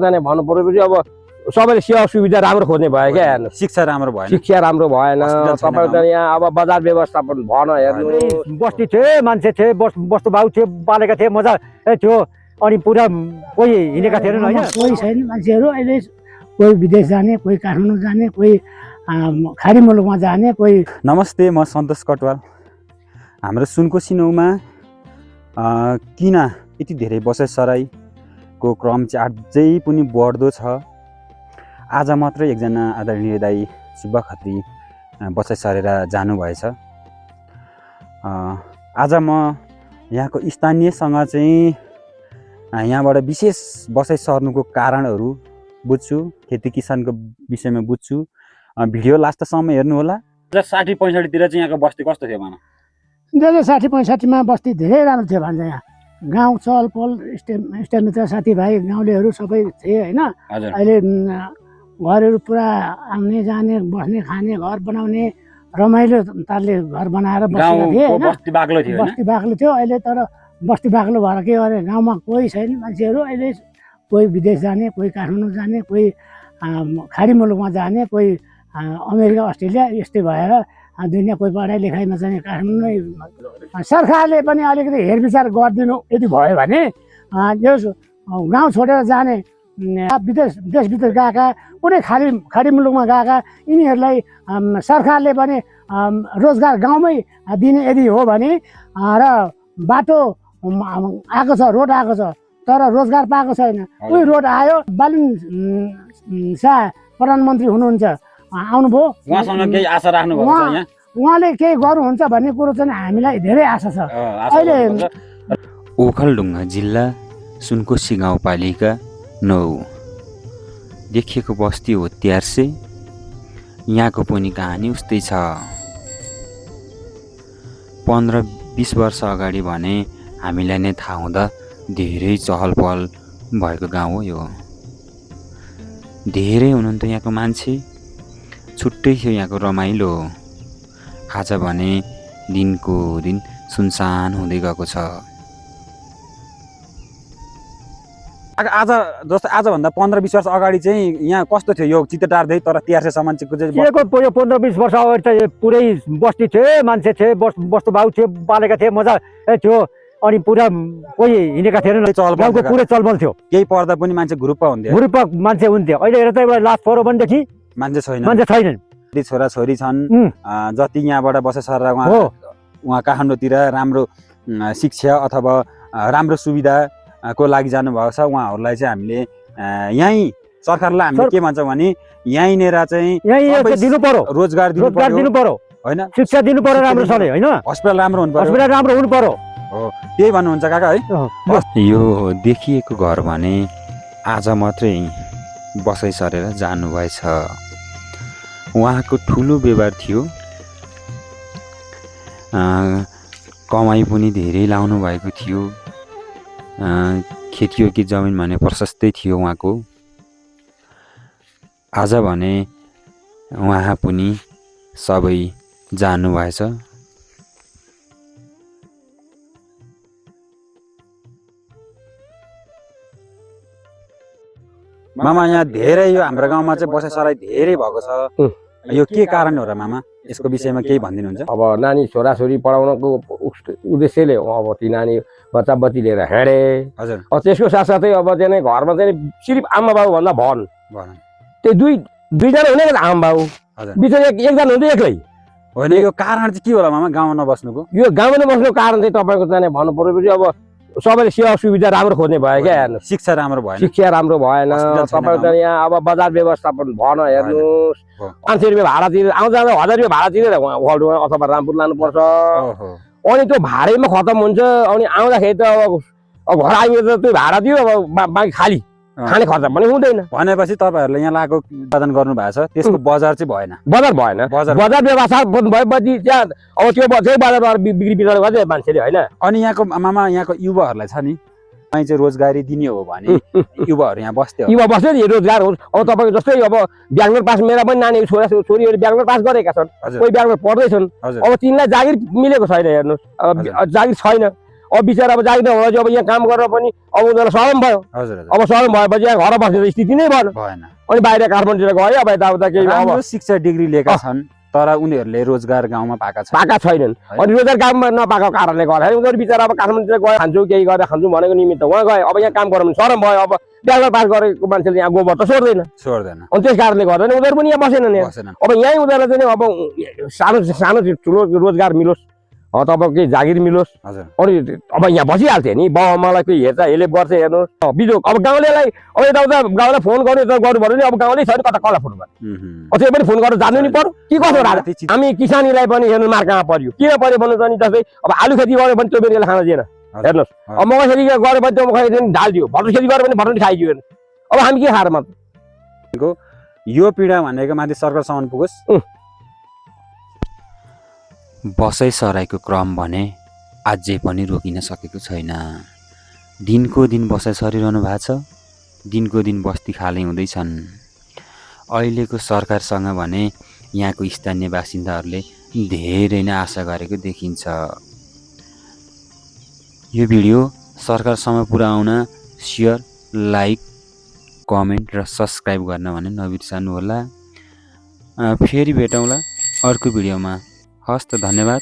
जाने भन्नु पर्यो अब सबैले सेवा सुविधा राम्रो खोज्ने भयो क्या हेर्नु शिक्षा राम्रो भएन शिक्षा राम्रो भएन तपाईको त यहाँ अब बजार व्यवस्थापन भएन हेर्नु बस्ती थिए मान्छे थिए बस्तु बाउ थिए पालेका थिए मजा थियो अनि पुरा कोही हिँडेका थिएनन् हैन कोही छैन मान्छेहरू अहिले कोही विदेश जाने कोही काठमाडौँ जाने कोही खाडी मुलुकमा जाने कोही नमस्ते म सन्तोष कटवाल हाम्रो सुनकोशी नौमा किन यति धेरै बसाइसराईको क्रम चाहिँ अझै पनि बढ्दो छ आज मात्र एकजना आदरणीय दाइ सुब्बा खत्री बसाइ सरेर जानुभएछ आज म यहाँको स्थानीयसँग चाहिँ यहाँबाट विशेष बसाइ सर्नुको कारणहरू बुझ्छु खेती किसानको विषयमा बुझ्छु भिडियो लास्टसम्म हेर्नु होला 60-65 तिर चाहिँ यहाँको बस्ती कस्तो थियो भन 60-65 मा बस्ती धेरै राम्रो थियो भन्छ यहाँ गाउँ चहलपहल इष्टमित्र साथीभाइ गाउँलेहरू सबै थिए होइन अहिले घरहरू पुरा आउने जाने बस्ने खाने घर बनाउने रमाइलो तालले घर बनाएर बसेका थिए होइन बस्ती बाक्लो थियो बस्ती बाक्लो थियो अहिले तर बस्ती बाक्लो भएर के गरे गाउँमा कोही छैन मान्छेहरू अहिले कोही विदेश जाने कोही काठमाडौँ जाने कोही खाडी मुलुकमा जाने कोही अमेरिका अस्ट्रेलिया यस्तै भएर दुनियाँ कोही पढाइ लेखाइमा जाने काठमाडौँ सरकारले पनि अलिकति हेरविचार गरिदिनु यदि भयो भने यो गाउँ छोडेर जाने देश विदेश गएका कुनै खाडी मुलुकमा गएका यिनीहरूलाई सरकारले पनि रोजगार गाउँमै दिने यदि हो भने र बाटो आएको छ रोड आएको छ तर रोजगार पाएको छैन उही रोड आयो बालिन शाह प्रधानमन्त्री हुनुहुन्छ आउनुभयो उहाँसँग केही आशा राख्नु भएको छ यहाँ उहाँले केही गर्नुहुन्छ भन्ने कुरो चाहिँ हामीलाई धेरै आशा छ अहिले ओखलढुङ्गा जिल्ला सुनकोशी गाउँपालिका 9 देखिएको बस्ती हो त्यार्से यहाँको पनि कहानी उस्तै छ 15-20 वर्ष अगाडि भने हामीलाई नै थाहा हुँदा धेरै चहल पहल भएको गाउँ हो यो धेरै हुनुहुन्थ्यो यहाँको मान्छे छुट्टै थियो यहाँको रमाइलो आज भने दिनको दिन सुनसान हुँदै गएको छ आज जस्तो आजभन्दा 15-20 वर्ष अगाडि चाहिँ यहाँ कस्तो थियो यो चित्तटारदेखि तर त्यार्सेसम्म चाहिँ के यो 15-20 वर्ष अगाडि चाहिँ पुरै बस्ती थिए मान्छे थिए बस्तु बाउ थिए पालेका थिए मजा थियो अनि पुरा कोही हिँडेका थिएनन् गाउँको पुरै चलबल थियो केही पर्दा पनि मान्छे ग्रुपमा मान्छे हुन्थ्यो अहिले हेर त एउटा लास्ट फोरो भनेदेखि मान्छे छैनन् छोरा छोरी छन् जति यहाँबाट बसेर सरेर उहाँ काठमाडौँतिर राम्रो शिक्षा अथवा राम्रो सुविधाको लागि जानुभएको छ उहाँहरूलाई चाहिँ हामीले यहीँ सरकारलाई हामीले के भन्छ भने यहीँनिर चाहिँ दिनु पर्यो रोजगार दिनु पर्यो होइन शिक्षा दिनु पर्यो राम्रोसँगले होइन हस्पिटल राम्रो हुनु पर्यो राम्रो हुनु पर्यो हो त्यही भन्नुहुन्छ काका है यो देखिएको घर भने आज मात्रै बसाइ सरेर जानुभएछ उहाँको ठुलो व्यवहार थियो कमाइ पनि धेरै लाउनु भएको थियो खेतीयोगी जमिन भने प्रशस्तै थियो उहाँको आज भने उहाँ पनि सबै जानुभएछ मामा यहाँ धेरै यो हाम्रो गाउँमा चाहिँ बसाइ सराई धेरै भएको छ यो के कारण हो र मामा यसको विषयमा केही भनिदिनुहुन्छ अब नानी छोराछोरी पढाउनको उद्देश्यले अब ती नानी बच्चा बच्ची लिएर हिँडे हजुर त्यसको साथसाथै अब चाहिँ घरमा चाहिँ सिर्फ आमा बाउ भन्दा भन त्यो दुईजना हुने आमा बाउ बिचरा एकजना हुन्छ एक्लै होइन यो कारण चाहिँ के होला मामा गाउँमा नबस्नुको यो गाउँमा नबस्नुको कारण चाहिँ तपाईँको चाहिँ भन्नु पर्यो अब सबैले सेवा सुविधा राम्रो खोज्ने भयो क्या हेर्नु शिक्षा राम्रो भएन तपाईँको त यहाँ अब बजार व्यवस्थापन भएन हेर्नुहोस् 500 रुपियाँ भाडा तिरेर आउँदा 1000 रुपियाँ भाडा तिरेर ओखलढुङ्गा अथवा रामपुर लानुपर्छ अनि त्यो भाडैमा खतम हुन्छ अनि आउँदाखेरि त अब घर आइमे त त्यो भाडा दियो अब बाँकी खाली खाने खर्च पनि हुँदैन भनेपछि तपाईँहरूले यहाँ लागु उत्पादन गर्नु भएको छ त्यसको बजार चाहिँ भएन बजार व्यवस्थापन भएपछि त्यहाँ अब त्यो बजारबाट बिक्री वितरण गर्छ मान्छेले होइन अनि यहाँको मामा यहाँको युवाहरूलाई छ नि कहीँ चाहिँ रोजगारी दिने हो भने युवाहरू यहाँ बस्थ्यो युवा बस्यो नि रोजगार होस् अब तपाईँको जस्तै अब ब्याङ्लोर पास मेरा पनि नानी छोरीहरू ब्याङ्लोर पास गरेका छन् कोही ब्याङ्लोर पढ्दैछन् अब तिनलाई जागिर मिलेको छैन हेर्नुहोस् अब जागिर छैन अब बिचरा अब जागिर होला अब यहाँ काम गरेर पनि अब उनीहरूलाई शरम भयो। हजुर हजुर अब शरम भएपछि यहाँ घर बस्ने स्थिति नै भएन। भएन। अनि बाहिर काठमाडौँतिर गयो अब यताउता केही अब राम्रो शिक्षा डिग्री लिएका छन् तर उनीहरूले रोजगार गाउँमा पाएका छन्। पाएका छैनन्। अनि रोजगार काममा नपाएको कारणले गर्दाखेरि उनीहरू बिचरा अब काठमाडौँतिर गयो खान्छु केही गरेर खान्छु भनेको निमित्त उहाँ गयो। अब यहाँ काम गरौँ भने शरम भयो। अब ब्याचलर पास गरेको मान्छेले यहाँ गोबर त छोड्दैन। छोड्दैन। अनि त्यस कारणले गर्दा नि उनीहरू पनि यहाँ बसेनन् यहाँ। बसेनन्। अब यहीँ उनीहरूलाई चाहिँ अब सानो सानो ठुलो रोजगार मिलोस् तपाईँको केही जागिर मिलोस्। हजुर। अनि अब यहाँ बसिहाल्थ्यो नि बाउ आमालाई कोही हेर्छ हेल्प गर्छ हेर्नुहोस् बिजोग। अब गाउँलेलाई अब यताउता गाउँलाई फोन गर्नु गर्नु पर्यो नि अब गाउँले छैन कता कसलाई फोन गर्नु त्यो पनि फोन गरेर जानु नि पर्यो के कसो राजा। हामी किसानीलाई पनि हेर्नु मार कहाँ पर्यो किन पर्यो भन्नु त नि जस्तै अब आलु खेती गर्यो भने त्यो बेला खान दिएन हेर्नुहोस्। अब मकै खेती गऱ्यो भने त्यो मकै ढालिदियो भटौरे खेती गऱ्यो भने भटौरे खाइदियो हेर्नु। अब हामी के खाएर मात्र यो पीडा भनेको माथि सरकारसम्म पुगोस्। बसाइ सराईको क्रम भने अझै पनि रोकिन सकेको छैन। दिनको दिन बसाइ सरिरहनु भएको छ, दिनको दिन बस्ती खाली हुँदैछन्। अहिलेको सरकारसँग भने यहाँको स्थानीय बासिन्दाहरूले धेरै नै आशा गरेको देखिन्छ। यो भिडियो सरकारसम्म पुर्याउन सेयर, लाइक, कमेन्ट र सब्सक्राइब गर्न भने नबिर्सनु होला। फेरि भेटौँला अर्को भिडियोमा। हस्त, धन्यवाद।